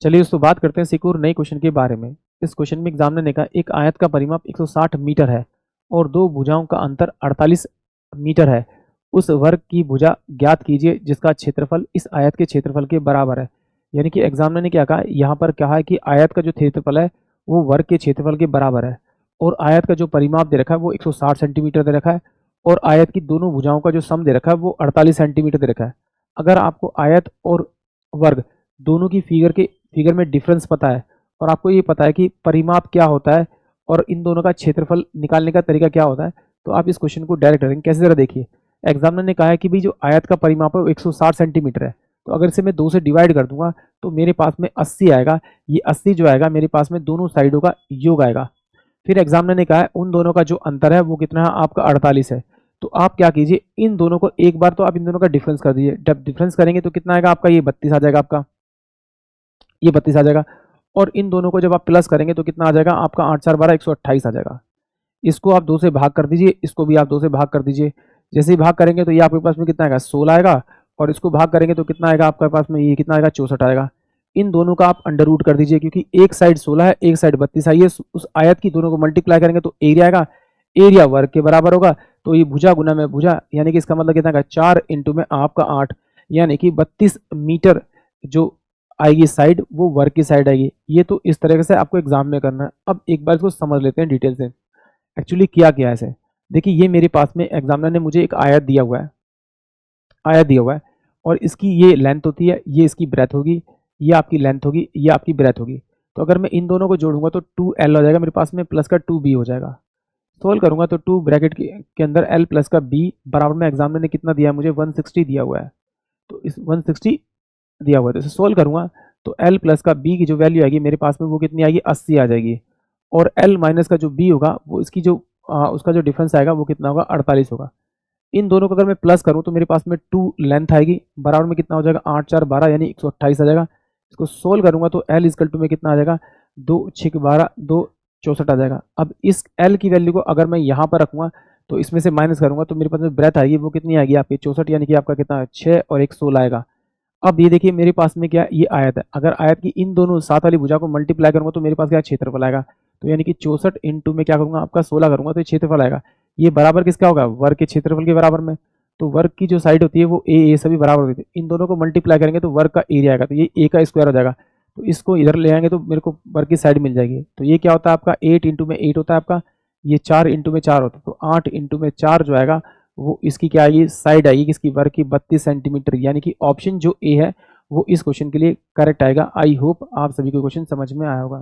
चलिए दोस्तों बात करते हैं एक और नए क्वेश्चन के बारे में। इस क्वेश्चन में एग्जामिनर ने कहा एक आयत का परिमाप 160 मीटर है और दो भुजाओं का अंतर 48 मीटर है। उस वर्ग की भुजा ज्ञात कीजिए जिसका क्षेत्रफल इस आयत के क्षेत्रफल के बराबर है। यानी कि एग्जामिनर ने क्या कहा, यहाँ पर कहा है कि आयत का जो क्षेत्रफल है वो वर्ग के क्षेत्रफल के बराबर है और आयत का जो परिमाप दे रखा है वो 160 सेंटीमीटर दे रखा है और आयत की दोनों भुजाओं का जो सम दे रखा है वो 48 सेंटीमीटर दे रखा है। अगर आपको आयत और वर्ग दोनों की फिगर में डिफरेंस पता है और आपको ये पता है कि परिमाप क्या होता है और इन दोनों का क्षेत्रफल निकालने का तरीका क्या होता है, तो आप इस क्वेश्चन को डायरेक्ट करेंगे। कैसे, जरा देखिए। एग्जामिनर ने कहा है कि भाई जो आयत का परिमाप है वो 160 सेंटीमीटर है, तो अगर इसे मैं 2 से डिवाइड कर दूंगा तो मेरे पास में 80 आएगा। ये 80 जो आएगा मेरे पास में दोनों साइडों का योग आएगा। फिर एग्जामिनर ने कहा है उन दोनों का जो अंतर है वो कितना है, आपका 48 है। तो आप क्या कीजिए, इन दोनों को एक बार तो आप इन दोनों का डिफरेंस कर दीजिए। जब डिफरेंस करेंगे तो कितना आएगा आपका, ये 32 आ जाएगा आपका, ये 32 आ जाएगा। और इन दोनों को जब आप प्लस करेंगे तो कितना आ जाएगा आपका, 8 4 12 128 आ जाएगा। इसको आप 2 से भाग कर दीजिए, इसको भी आप 2 से भाग कर दीजिए। जैसे ही भाग करेंगे तो ये आपके पास में कितना आएगा, 16 आएगा। और इसको भाग करेंगे तो कितना आएगा आपके पास में, ये कितना आएगा, 64 आएगा। इन दोनों का आप अंडर रूट कर दीजिए क्योंकि एक साइड 16 है एक साइड 32 आई है। उस आयत की दोनों को मल्टीप्लाई करेंगे तो एरिया आएगा, एरिया वर्ग के बराबर होगा। तो ये भुजा गुना में भुजा, यानी कि इसका मतलब कितना आएगा, 4 इंटू में आपका 8, यानी कि 32 मीटर जो आएगी साइड वो वर्ग की साइड आएगी। ये तो इस तरीके से आपको एग्जाम में करना है। अब एक बार इसको समझ लेते हैं डिटेल से, एक्चुअली किया क्या है इसे। देखिए ये मेरे पास में एग्जामिनर ने मुझे एक आयत दिया हुआ है, आयत दिया हुआ है और इसकी ये लेंथ होती है, ये इसकी ब्रेथ होगी, ये आपकी लेंथ होगी, ये आपकी ब्रेथ होगी। तो अगर मैं इन दोनों को जोड़ूंगा तो 2l हो जाएगा मेरे पास में, प्लस का 2b हो जाएगा। सोल्व करूंगा तो 2 ब्रैकेट के अंदर l प्लस का b बराबर में एग्जामिनर ने कितना दिया है मुझे, 160 दिया हुआ है। तो इस 160 दिया हुआ है तो इसे सोल्व करूंगा तो l प्लस का b की जो वैल्यू आएगी मेरे पास में वो कितनी आएगी, 80 आ जाएगी। और l माइनस का जो b होगा वो इसकी जो उसका जो डिफरेंस आएगा वो कितना होगा, 48 होगा। इन दोनों को अगर मैं प्लस करूं तो मेरे पास में 2 लेंथ आएगी, बराबर में कितना हो जाएगा, 8 4 12 यानी 128 आ जाएगा। इसको सोल्व करूंगा तो l इजकल टू में कितना आ जाएगा, 2 6 12 2 64 आ जाएगा। अब इस l की वैल्यू को अगर मैं यहाँ पर रखूंगा तो इसमें से माइनस करूंगा तो मेरे पास में ब्रेथ आएगी, वो कितनी आएगी आपकी 64, यानी कि आपका कितना 6 और 1 16 आएगा। अब ये देखिए मेरे पास में क्या, ये आयत है। अगर आयत की इन दोनों साथ वाली भुजा को मल्टीप्लाई करूंगा तो मेरे पास क्या क्षेत्रफल आएगा। तो यानी कि 64 इंटू में क्या करूंगा आपका 16 करूंगा तो ये क्षेत्रफल आएगा। ये बराबर किसका होगा, वर्ग के क्षेत्रफल के बराबर में। तो वर्ग की जो साइड होती है वो ए सभी बराबर होती है। इन दोनों को मल्टीप्लाई करेंगे तो वर्ग का एरिया आएगा, तो ये ए का स्क्वायर हो जाएगा। तो इसको इधर ले आएंगे तो मेरे को वर्ग की साइड मिल जाएगी। तो ये क्या होता है आपका, 8 इंटू में 8 होता है आपका, ये 4 इंटू में 4 होता है। तो 8 इंटू में 4 जो आएगा वो इसकी क्या आएगी, साइड आएगी किसकी, वर्ग की 32 सेंटीमीटर। यानी कि ऑप्शन जो ए है वो इस क्वेश्चन के लिए करेक्ट आएगा। आई होप आप सभी को क्वेश्चन समझ में आया होगा।